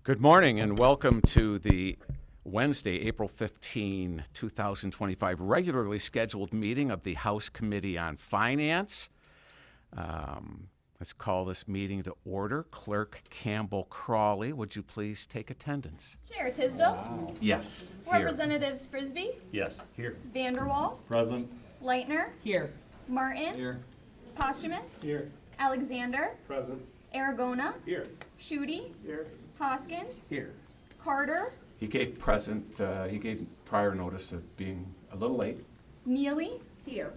Good morning and welcome to the Wednesday, April 15, 2025 regularly scheduled meeting of the House Committee on Finance. Let's call this meeting to order. Clerk Campbell Crawley, would you please take attendance? Chair Tisdale? Yes. Here. Representatives Frisbee? Yes, here. Vanderwall? Present. Leitner? Here. Martin? Here. Posthumous? Here. Alexander? Present. Aragona? Here. Schuette? Here. Hoskins? Here. Carter? He gave prior notice of being a little late. Neely? Here.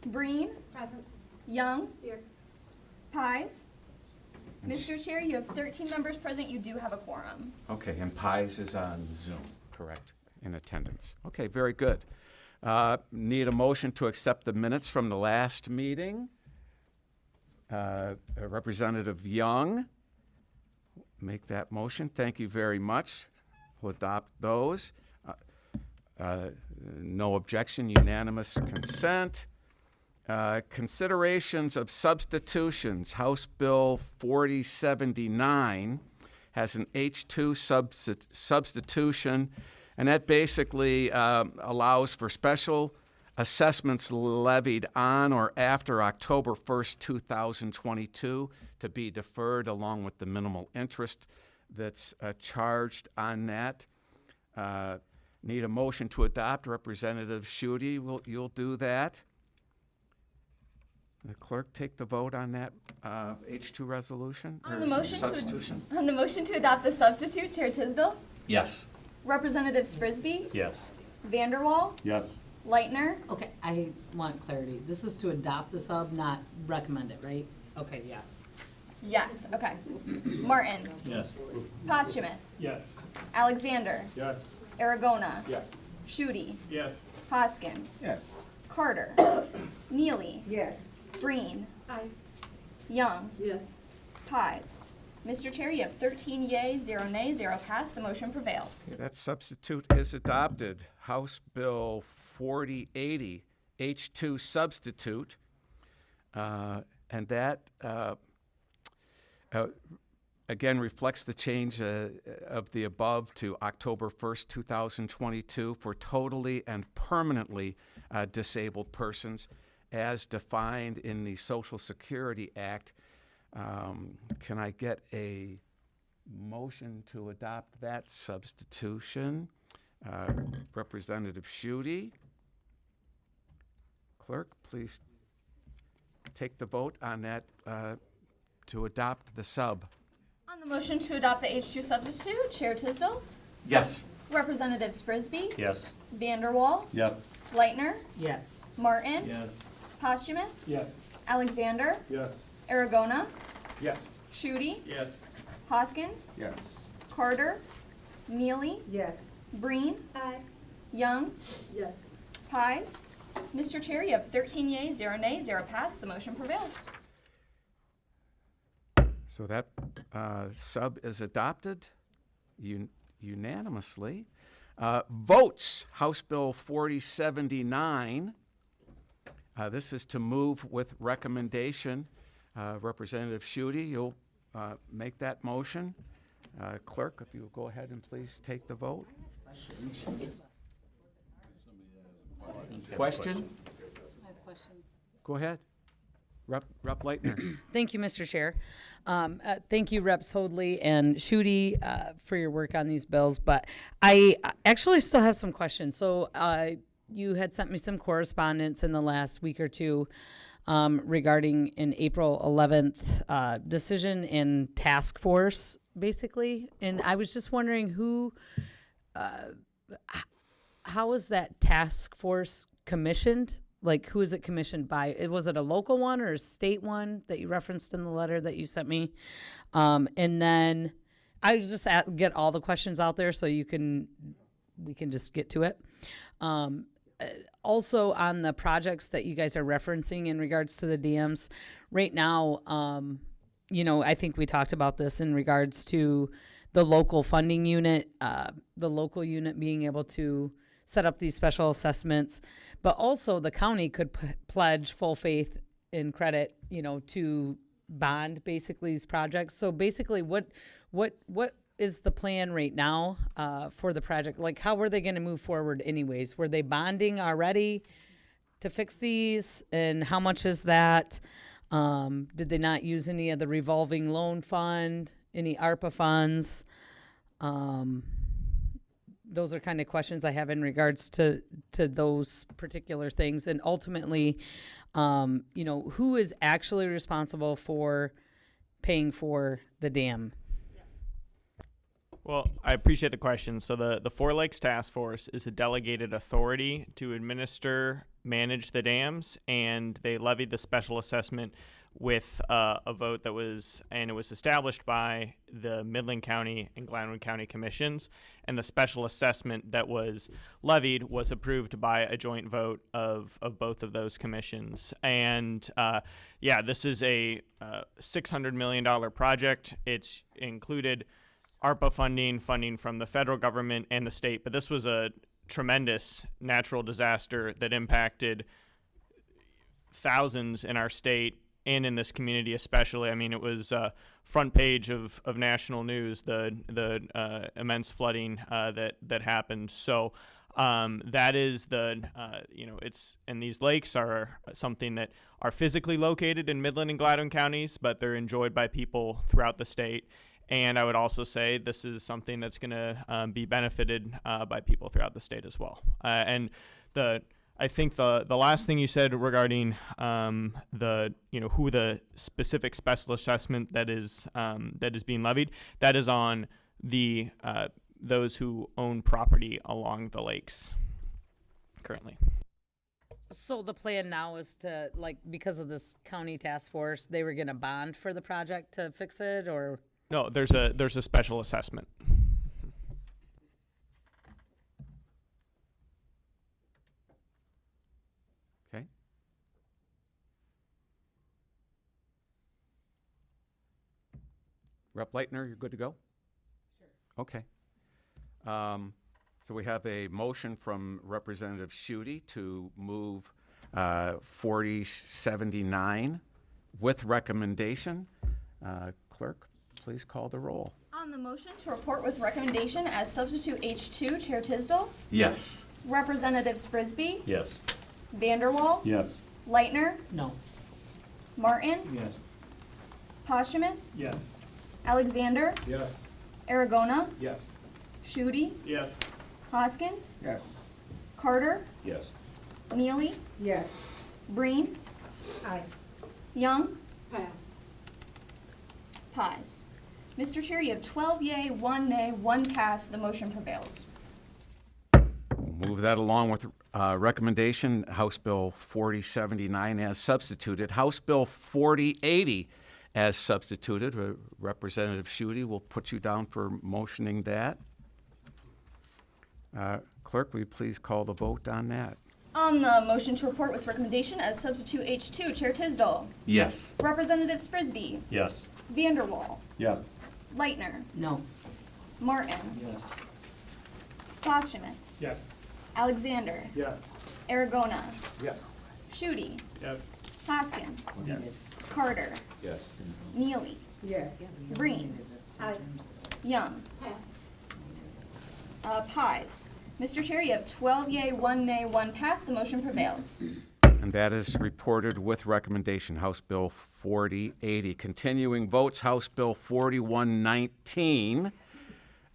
Breen? Present. Young? Here. Pies? Mr. Chair, you have 13 members present. You do have a quorum. Okay, and Pies is on Zoom, correct, in attendance. Okay, very good. Need a motion to accept the minutes from the last meeting. Representative Young, make that motion. Thank you very much. We'll adopt those. No objection, unanimous consent. Considerations of substitutions. House Bill 4079 has an H2 substitution, and that basically allows for special assessments levied on or after October 1st, 2022 to be deferred along with the minimal interest that's charged on that. Need a motion to adopt. Representative Schuette, you'll do that. The clerk take the vote on that H2 resolution? On the motion substitution? on the motion to adopt the substitute, Chair Tisdale? Yes. Representatives Frisbee? Yes. Vanderwall? Yes. Leitner? Okay, I want clarity. This is to adopt the sub, not recommend it, right? Okay, yes. Yes. Okay. Martin? Yes. Posthumous? Yes. Alexander? Yes. Aragona? Yes. Schuette? Yes. Hoskins? Yes. Carter? Neely? Yes. Breen? Aye. Young? Yes. Pies. Mr. Chair, you have 13 yea, 0 nay, 0 pass. The motion prevails. Okay, that substitute is adopted. House Bill 4080, H2 substitute. And that, again, reflects the change of the above to October 1st, 2022 for totally and permanently disabled persons as defined in the Social Security Act. Can I get a motion to adopt that substitution? Representative Schuette. Clerk, please take the vote on that to adopt the sub. On the motion to adopt the H2 substitute, Chair Tisdale? Yes. Representatives Frisbee? Yes. Vanderwall? Yes. Leitner? Yes. Martin? Yes. Posthumous? Yes. Alexander? Yes. Aragona? Yes. Schuette? Yes. Hoskins? Yes. Carter? Neely? Yes. Breen? Aye. Young? Yes. Pies. Mr. Chair, you have 13 yea, 0 nay, 0 pass. The motion prevails. So that sub is adopted unanimously. Votes, House Bill 4079. This is to move with recommendation. Representative Schuette, you'll make that motion. Clerk, if you'll go ahead and please take the vote. Question? I have questions. Go ahead. Rep Leitner. Thank you, Mr. Chair. Thank you, Reps Hoadley and Schuette, for your work on these bills. But I actually still have some questions. So you had sent me some correspondence in the last week or two regarding an April 11th decision in task force, basically. And I was just wondering how is that task force commissioned? Like, who is it commissioned by? Was it a local one or a state one that you referenced in the letter that you sent me? And then I was just get all the questions out there so we can just get to it. Also, on the projects that you guys are referencing in regards to the DMs, right now, I think we talked about this in regards to the local funding unit, the local unit being able to set up these special assessments, but also the county could pledge full faith and credit, to bond basically these projects. So basically, what is the plan right now for the project? Like, how were they going to move forward anyways? Were they bonding already to fix these? And how much is that? Did they not use any of the revolving loan fund, any ARPA funds? Those are kind of questions I have in regards to those particular things. And ultimately, you know, who is actually responsible for paying for the dam? Well, I appreciate the question. So the Four Lakes Task Force is a delegated authority to administer, manage the dams, and they levied the special assessment with a vote that was, and it was established by the Midland County and Glenwood County Commissions, and the special assessment that was levied was approved by a joint vote of both of those commissions. And yeah, this is a $600 million project. It's included ARPA funding from the federal government and the state, but this was a tremendous natural disaster that impacted thousands in our state and in this community especially. I mean, it was front page of national news, the immense flooding that happened. So that is you know, it's, and these lakes are something that are physically located in Midland and Gladwin counties, but they're enjoyed by people throughout the state. And I would also say this is something that's going to be benefited by people throughout the state as well. And I think the last thing you said regarding you know, who the specific special assessment that is being levied, that is on the those who own property along the lakes currently. So the plan now is to, like, because of this county task force, they were going to bond for the project to fix it, or? No, there's a special assessment. Okay. Rep. Leitner, you're good to go? Sure. Okay. So we have a motion from Representative Schuette to move 4079 with recommendation. Clerk, please call the roll. On the motion to report with recommendation as substitute H2, Chair Tisdall, Yes. Representatives Frisbee, Yes. Vanderwall, Yes. Leitner, No. Martin, Yes. Posthumous, Yes. Alexander, Yes. Aragona, Yes. Schuette, Yes. Hoskins, Yes. Carter, Yes. Neely, Yes. Breen, Aye. Young, Pass. Pies. Mr. Chair, you have 12 yea, 1 nay, 1 pass. The motion prevails. We'll move that along with recommendation, House Bill 4079 as substituted. House Bill 4080 as substituted. Representative Schuette will put you down for motioning that. Clerk, will you please call the vote on that? On the motion to report with recommendation as substitute H2, Chair Tisdall, Yes. Representatives Frisbee, Yes. Vanderwall, Yes. Leitner, No. Martin, Yes. Posthumous, Yes. Alexander, Yes. Aragona, Yes. Schuette, Yes. Hoskins, Yes. Carter, Yes. Neely, Yes. Breen, Aye. Young, Pass. Pies. Mr. Chair, you have 12 yea, 1 nay, 1 pass. The motion prevails. And that is reported with recommendation, House Bill 4080. Continuing votes, House Bill 4119.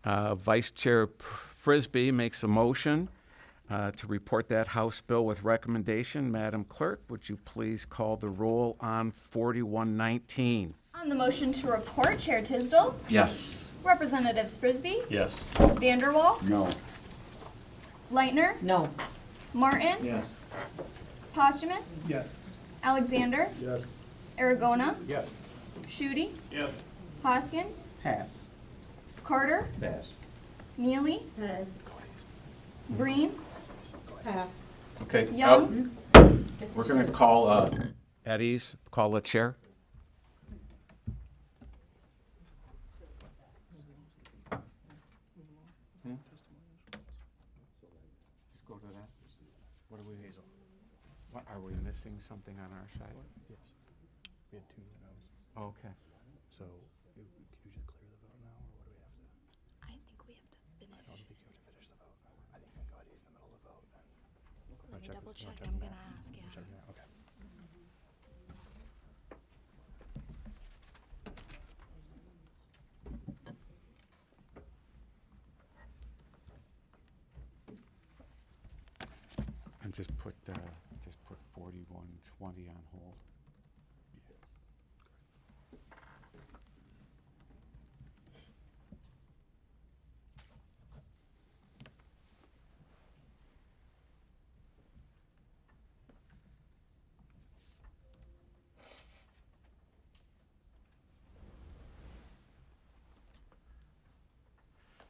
Vice Chair Frisbee makes a motion to report that House bill with recommendation. Madam Clerk, would you please call the roll on 4119? On the motion to report, Chair Tisdall, Yes. Representatives Frisbee, Yes. Vanderwall, No. Leitner, No. Martin, Yes. Posthumous, Yes. Alexander, Yes. Aragona, Yes. Schuette, Yes. Hoskins, Pass. Carter, Pass. Neely, Pass. Breen, Pass. Okay. Young, We're going to call at ease, call the chair. Just go to that. What are we, what, are we missing something on our side? Yes. We had two no's. Okay. So, can you just clear the vote now, or what do we have to? Let me double check, I'm gonna ask, yeah. Okay. And just put 4120 on hold.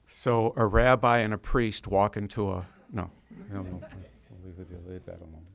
So a rabbi and a priest walk into a, no, we'll leave that alone.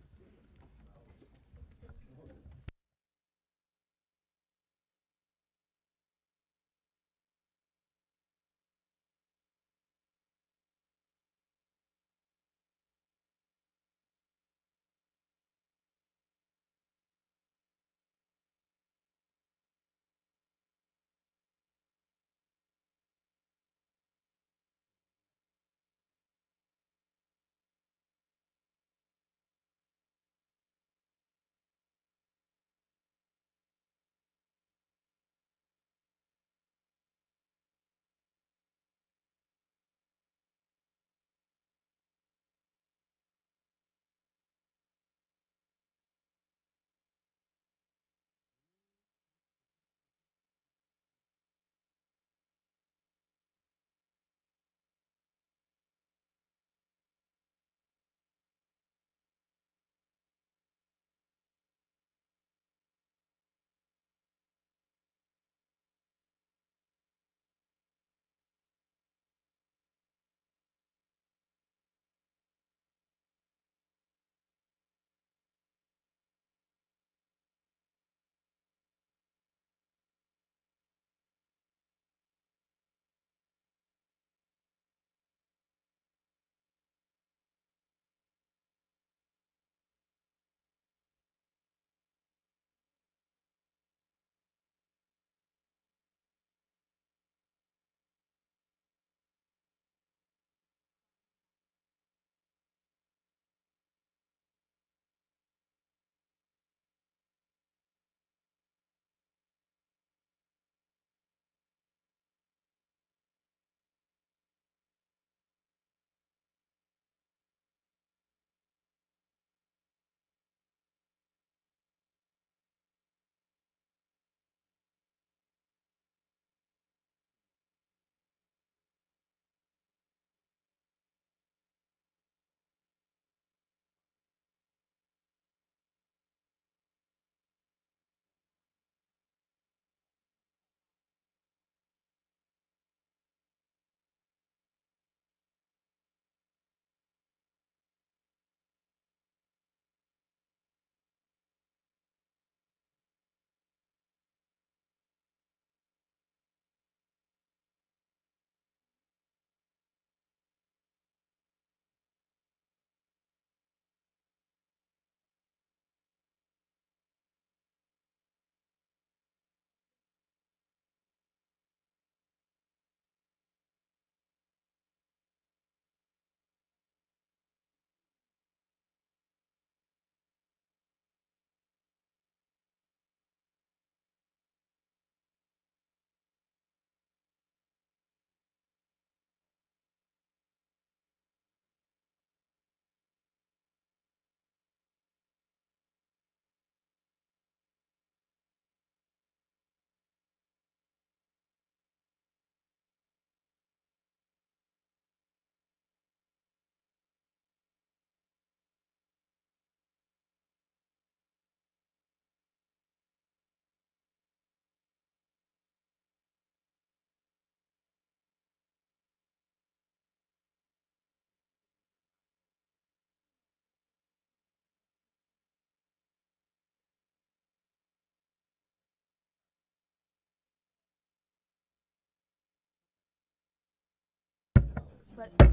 But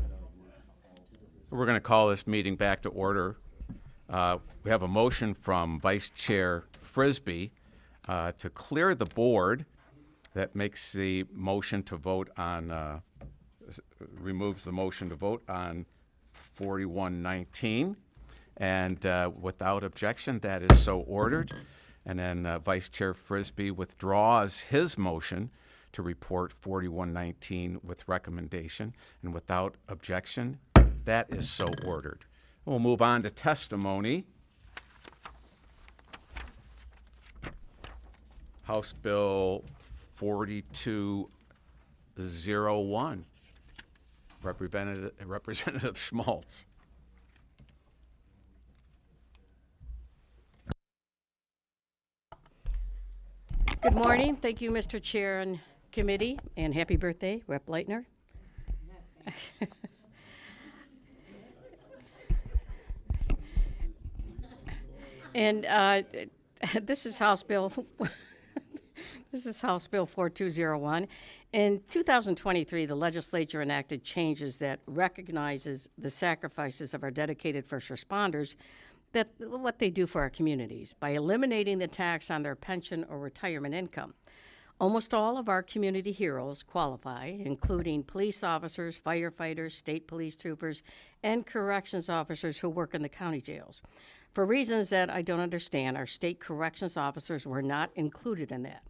We're going to call this meeting back to order. We have a motion from Vice Chair Frisbee to clear the board. That makes the motion to vote on, removes the motion to vote on 4119. And without objection, that is so ordered. And then Vice Chair Frisbee withdraws his motion to report 4119 with recommendation. And without objection, that is so ordered. We'll move on to testimony. House Bill 4201. Representative Schmaltz. Good morning. Thank you, Mr. Chair and Committee, and happy birthday, Rep. Leitner. And this is House Bill. This is House Bill 4201. In 2023, the legislature enacted changes that recognizes the sacrifices of our dedicated first responders, that what they do for our communities, by eliminating the tax on their pension or retirement income. Almost all of our community heroes qualify, including police officers, firefighters, state police troopers, and corrections officers who work in the county jails. For reasons that I don't understand, our state corrections officers were not included in that.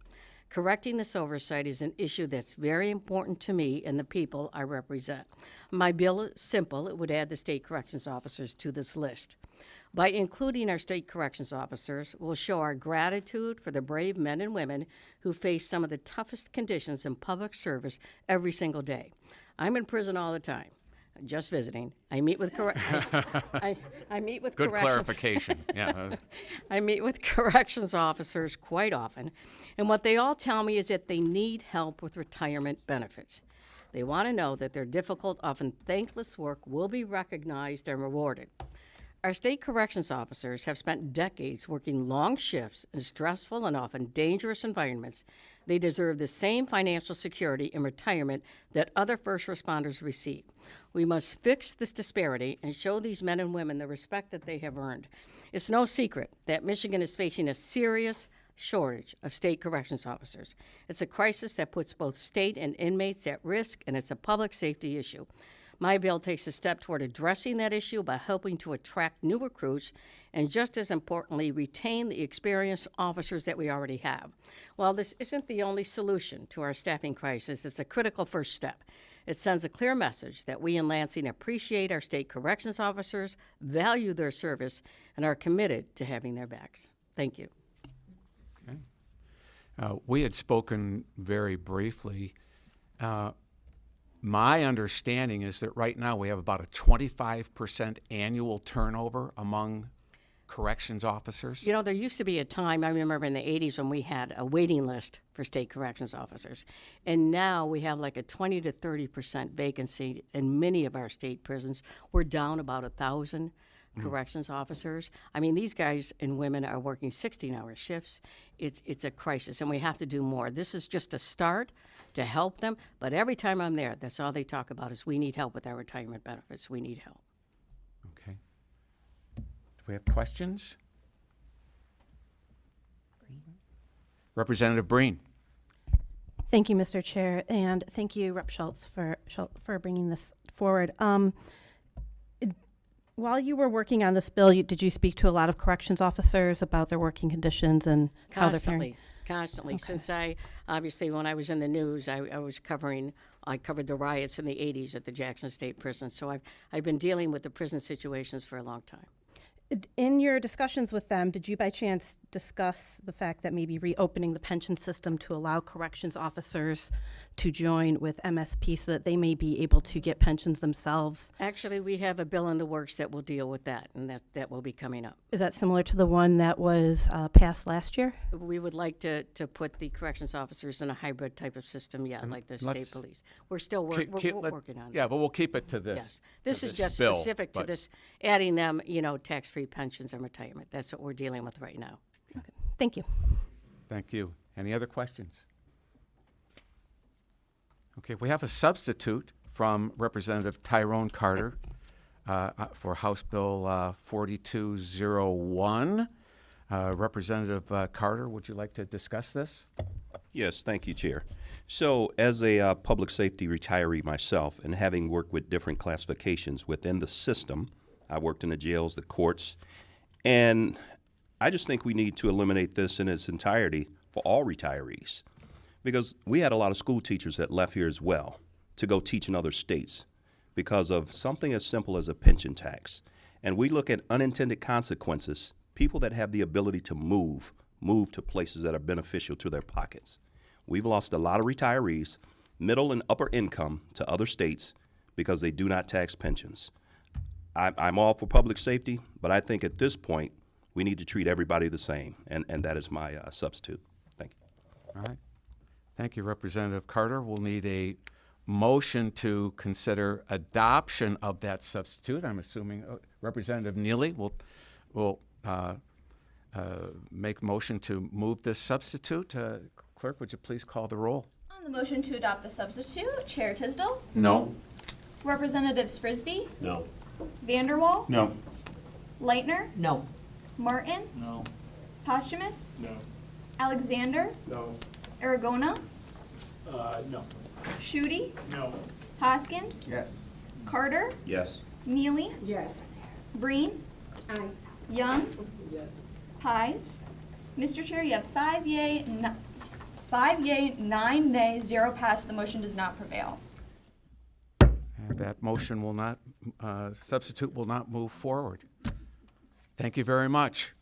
Correcting this oversight is an issue that's very important to me and the people I represent. My bill is simple. It would add the state corrections officers to this list. By including our state corrections officers, we'll show our gratitude for the brave men and women who face some of the toughest conditions in public service every single day. I'm in prison all the time, just visiting. I meet with I meet with Good corrections. clarification. Yeah. I meet with corrections officers quite often, and what they all tell me is that they need help with retirement benefits. They want to know that their difficult, often thankless work will be recognized and rewarded. Our state corrections officers have spent decades working long shifts in stressful and often dangerous environments. They deserve the same financial security in retirement that other first responders receive. We must fix this disparity and show these men and women the respect that they have earned. It's no secret that Michigan is facing a serious shortage of state corrections officers. It's a crisis that puts both state and inmates at risk, and it's a public safety issue. My bill takes a step toward addressing that issue by helping to attract new recruits and, just as importantly, retain the experienced officers that we already have. While this isn't the only solution to our staffing crisis, it's a critical first step. It sends a clear message that we in Lansing appreciate our state corrections officers, value their service, and are committed to having their backs. Thank you. Okay. We had spoken very briefly. My understanding is that right now we have about a 25% annual turnover among corrections officers. You know, there used to be a time, I remember in the 80s, when we had a waiting list for state corrections officers. And now we have like a 20 to 30% vacancy in many of our state prisons. We're down about 1,000 corrections officers. I mean, these guys and women are working 16-hour shifts. It's a crisis, and we have to do more. This is just a start to help them, but every time I'm there, that's all they talk about is we need help with our retirement benefits. We need help. Okay. Do we have questions? Representative Breen. Thank you, Mr. Chair, and thank you, Rep. Schultz, for bringing this forward. While you were working on this bill, did you speak to a lot of corrections officers about their working conditions and how they're faring? Constantly. Okay. Since obviously, when I was in the news, I covered the riots in the 80s at the Jackson State Prison. So I've been dealing with the prison situations for a long time. In your discussions with them, did you by chance discuss the fact that maybe reopening the pension system to allow corrections officers to join with MSP so that they may be able to get pensions themselves? Actually, we have a bill in the works that will deal with that, and that will be coming up. Is that similar to the one that was passed last year? We would like to put the corrections officers in a hybrid type of system, like the state police. We're still working on Yeah, that. but we'll keep it to this. Yes. This is just bill, specific to but- this, adding them, tax-free pensions and retirement. That's what we're dealing with right now. Okay. Thank you. Thank you. Any other questions? Okay, we have a substitute from Representative Tyrone Carter for House Bill 4201. Representative Carter, would you like to discuss this? Yes, thank you, Chair. So, as a public safety retiree myself, and having worked with different classifications within the system, I worked in the jails, the courts, and I just think we need to eliminate this in its entirety for all retirees, because we had a lot of school teachers that left here as well to go teach in other states because of something as simple as a pension tax. And we look at unintended consequences, people that have the ability to move to places that are beneficial to their pockets. We've lost a lot of retirees, middle and upper income, to other states because they do not tax pensions. I'm all for public safety, but I think at this point, we need to treat everybody the same, and that is my substitute. Thank you. All right. Thank you, Representative Carter. We'll need a motion to consider adoption of that substitute. I'm assuming Representative Neely will make motion to move this substitute. Clerk, would you please call the roll? On the motion to adopt the substitute, Chair Tisdale, No. Representatives Frisbee, No. Vanderwall, No. Leitner, No. Martin, No. Posthumous, No. Alexander, No. Aragona, No. Schuette, No. Hoskins, Yes. Carter, Yes. Neely, Yes. Breen, Young, Pies. Mr. Chair, you have 5 yea, 9 nay, 0 pass. The motion does not prevail. And that motion will not, substitute will not move forward. Thank you very much.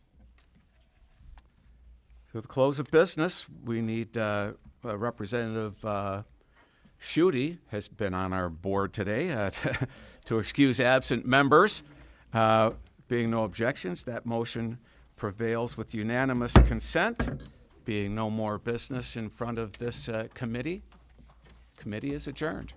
To the close of business, we need Representative Schuette has been on our board today to excuse absent members. Being no objections, that motion prevails with unanimous consent. Being no more business in front of this committee, committee is adjourned.